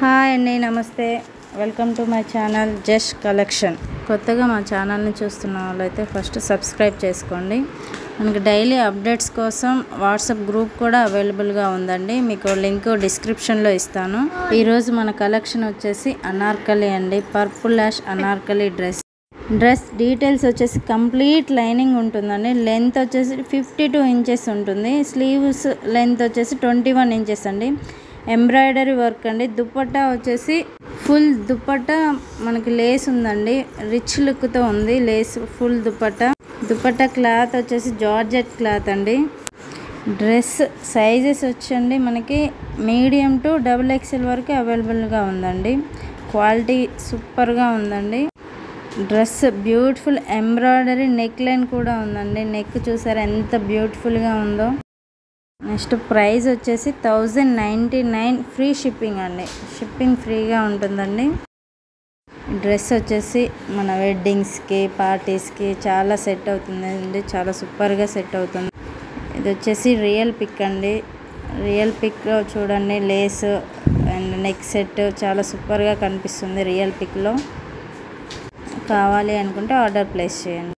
Hi అండి, నమస్తే. Welcome to my channel just collection. కొత్తగా మా ఛానల్ని చూస్తున్న వాళ్ళైతే ఫస్ట్ సబ్స్క్రైబ్ చేసుకోండి. మనకి డైలీ అప్డేట్స్ కోసం వాట్సాప్ గ్రూప్ కూడా అవైలబుల్గా ఉందండి. మీకు లింక్ డిస్క్రిప్షన్లో ఇస్తాను. ఈరోజు మన కలెక్షన్ వచ్చేసి అనార్కలి అండి. Purple ash anarkali dress details వచ్చేసి కంప్లీట్ లైనింగ్ ఉంటుందండి. లెంత్ వచ్చేసి 52 ఇంచెస్ ఉంటుంది. స్లీవ్స్ లెంత్ వచ్చేసి 21 ఇంచెస్ అండి. ఎంబ్రాయిడరీ వర్క్ అండి. దుపట్టా వచ్చేసి ఫుల్ దుపట్టా మనకి లేస్ ఉందండి. రిచ్ లుక్తో ఉంది లేస్. ఫుల్ దుపట్టా క్లాత్ వచ్చేసి జార్జెట్ క్లాత్ అండి. డ్రెస్ సైజెస్ వచ్చండి మనకి మీడియం టు XXL వరకు అవైలబుల్గా ఉందండి. క్వాలిటీ సూపర్గా ఉందండి. Dress beautiful embroidery neck line కూడా ఉందండి. నెక్ చూసారా ఎంత బ్యూటిఫుల్గా ఉందో. నెక్స్ట్ ప్రైస్ వచ్చేసి 1099 ఫ్రీ షిప్పింగ్ అండి. షిప్పింగ్ ఫ్రీగా ఉంటుందండి. డ్రెస్ వచ్చేసి మన వెడ్డింగ్స్కి పార్టీస్కి చాలా సెట్ అవుతుందండి. చాలా సూపర్గా సెట్ అవుతుంది. ఇది వచ్చేసి రియల్ పిక్ అండి. రియల్ పిక్లో చూడండి లేస్ అండ్ నెక్ సెట్ చాలా సూపర్గా కనిపిస్తుంది. రియల్ పిక్లో కావాలి అనుకుంటే ఆర్డర్ ప్లేస్ చేయండి.